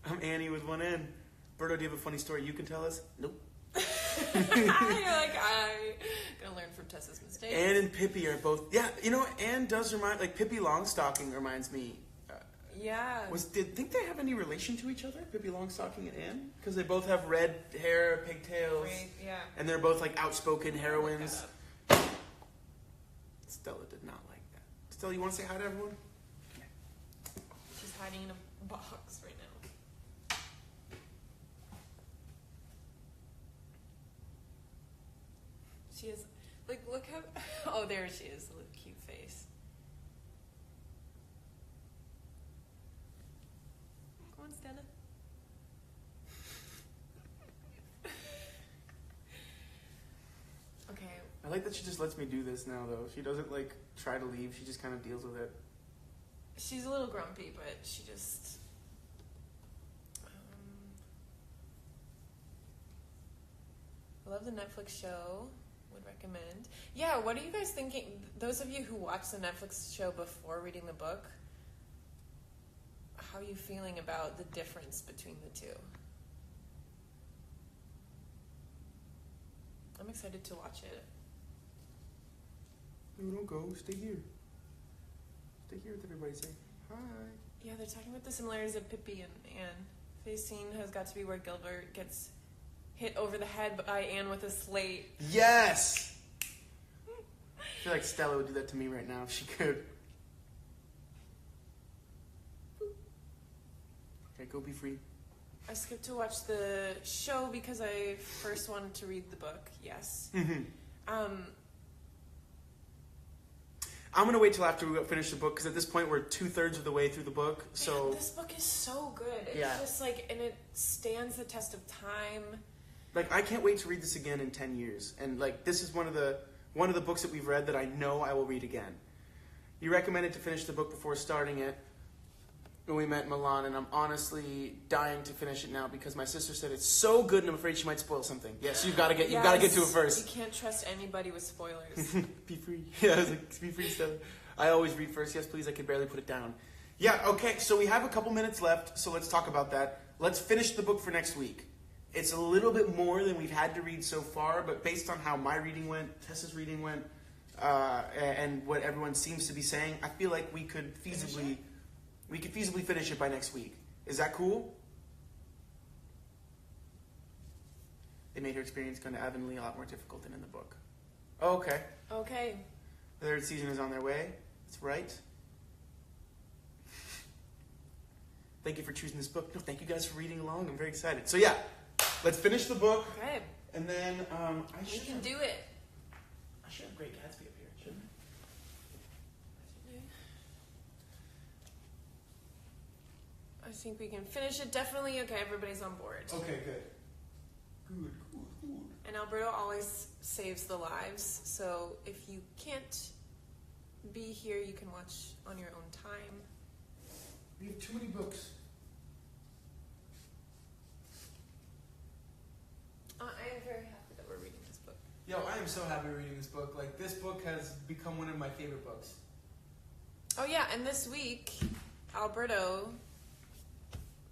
I'm Annie with one N. Berto, do you have a funny story you can tell us? Nope. You're I'm gonna learn from Tessa's mistakes. Anne and Pippi are both... Yeah, Anne does remind... Pippi Longstocking reminds me... yeah. Think they have any relation to each other? Pippi Longstocking and Anne? Because they both have red hair, pigtails. Right, yeah. And they're both, outspoken heroines. Stella did not like that. Stella, you want to say hi to everyone? Yeah. She's hiding in a box right now. She is, look how... Oh, there she is. Look, cute face. Come on, Stella. Okay. I like that she just lets me do this now, though. She doesn't, try to leave. She just kind of deals with it. She's a little grumpy, but she just... I love the Netflix show. Would recommend. Yeah, what are you guys thinking? Those of you who watched the Netflix show before reading the book, how are you feeling about the difference between the two? I'm excited to watch it. No, don't go. Stay here. Stay here with everybody. Say hi. Yeah, they're talking about the similarities of Pippi and Anne. Face scene has got to be where Gilbert gets hit over the head by Anne with a slate. Yes! I feel like Stella would do that to me right now if she could. Okay, go be free. I skipped to watch the show because I first wanted to read the book. Yes. Mm-hmm. I'm going to wait till after we finish the book, because at this point we're 2/3 of the way through the book. So man, this book is so good. It's just and it stands the test of time. I can't wait to read this again in 10 years. And this is one of the books that we've read that I know I will read again. You recommended to finish the book before starting it. when we met in Milan, and I'm honestly dying to finish it now because my sister said it's so good, and I'm afraid she might spoil something. Yes, you've got to get to it first. You can't trust anybody with spoilers. Be free. Yeah, I was like, be free, Stella. I always read first. Yes, please. I can barely put it down. Yeah. Okay. So we have a couple minutes left. So let's talk about that. Let's finish the book for next week. It's a little bit more than we've had to read so far, but based on how my reading went, Tessa's reading went, and what everyone seems to be saying, I feel like we could feasibly finish it by next week. Is that cool? It made her experience going to Avonlea a lot more difficult than in the book. Oh, okay. Okay. The third season is on their way. That's right. Thank you for choosing this book. No, thank you guys for reading along. I'm very excited. So yeah, let's finish the book. Okay. And then we can do it. I should have Great Gatsby up here, shouldn't I think we can finish it. Definitely. Okay, everybody's on board. Okay, good. Good. And Alberto always saves the lives, so if you can't be here, you can watch on your own time. We have too many books. I am very happy that we're reading this book. Yo, I am so happy reading this book. Like, this book has become one of my favorite books. Oh yeah, and this week, Alberto,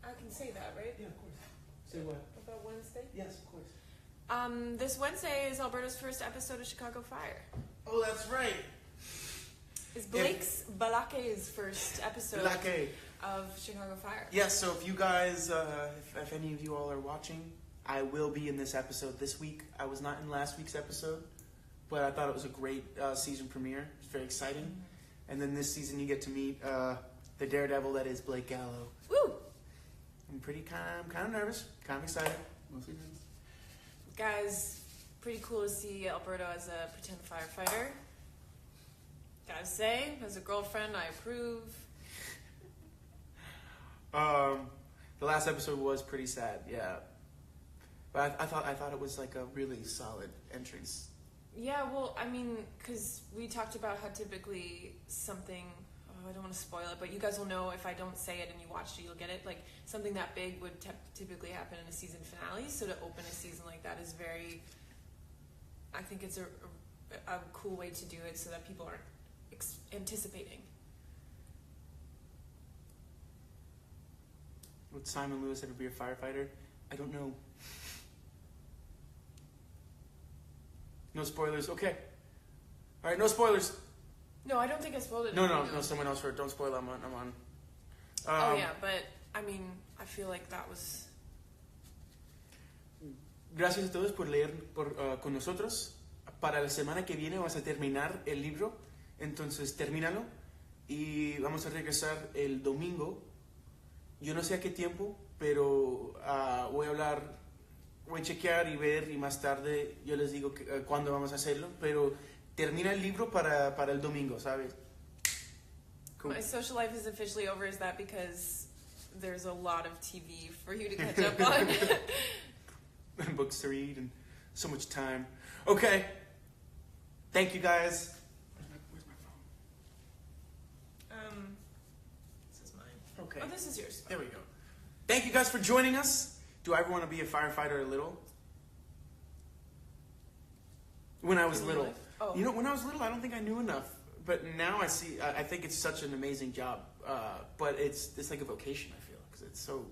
I can say that, right? Yeah, of course. Say what? About Wednesday? Yes, of course. This Wednesday is Alberto's first episode of Chicago Fire. Oh, that's right. It's Blake's Balake's first episode of Chicago Fire. Yes, so if you guys, if any of you all are watching, I will be in this episode this week. I was not in last week's episode, but I thought it was a great season premiere. It's very exciting. Mm-hmm. And then this season you get to meet the daredevil that is Blake Gallo. Woo! I'm kind of nervous, kind of excited. Mostly nervous. Guys, pretty cool to see Alberto as a pretend firefighter. Gotta say, as a girlfriend, I approve. The last episode was pretty sad, yeah. But I thought it was like a really solid entrance. Yeah, well, I mean, because we talked about how typically something, I don't want to spoil it, but you guys will know if I don't say it and you watched it, you'll get it. Like, something that big would typically happen in a season finale, so to open a season like that is very, I think it's a cool way to do it so that people aren't anticipating. Would Simon Lewis ever be a firefighter? I don't know. No spoilers. Okay. All right, no spoilers. No, I don't think I spoiled it. No, someone else heard. Don't spoil. I'm on. Oh yeah, but I mean, I feel like that was. Gracias a todos por leer con nosotros. Para la semana que viene vamos a terminar el libro, entonces termínalo y vamos a regresar el domingo. Yo no sé a qué tiempo, pero voy a chequear y ver y más tarde yo les digo cuándo vamos a hacerlo, pero termina el libro para el domingo, ¿sabes? Cool. My social life is officially over. Is that because there's a lot of TV for you to catch up on? And books to read and so much time. Okay. Thank you guys. Where's my phone? This is mine. Okay. Oh, this is yours. There we go. Thank you guys for joining us. Do I ever want to be a firefighter a little? When I was little. Oh. You know, when I was little, I don't think I knew enough. But now I see, I think it's such an amazing job. But it's like a vocation, I feel. Because it's so,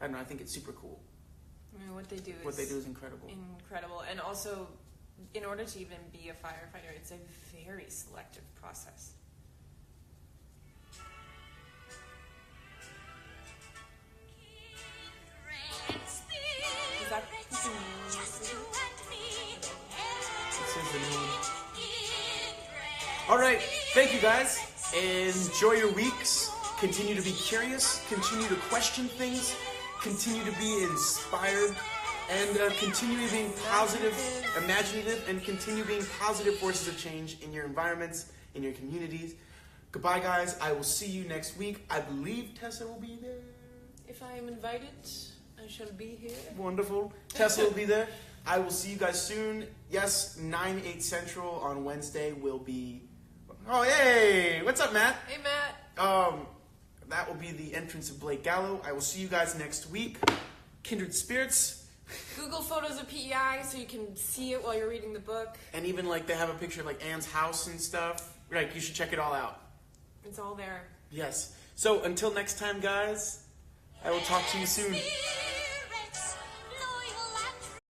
I don't know, I think it's super cool. I mean, what they do is incredible. Incredible. And also, in order to even be a firefighter, it's a very selective process. Is that All right, thank you guys. Enjoy your weeks. Continue to be curious. Continue to question things. Continue to be inspired. And continue being positive, imaginative, and continue being positive forces of change in your environments, in your communities. Goodbye, guys. I will see you next week. I believe Tessa will be there. If I am invited, I shall be here. Wonderful. Tessa will be there. I will see you guys soon. Yes, 9/8 Central on Wednesday will be... Oh, hey! What's up, Matt? Hey, Matt. that will be the entrance of Blake Gallo. I will see you guys next week. Kindred spirits. Google photos of PEI so you can see it while you're reading the book. And even like they have a picture of like Anne's house and stuff. Like you should check it all out. It's all there. Yes. So until next time, guys, I will talk to you soon.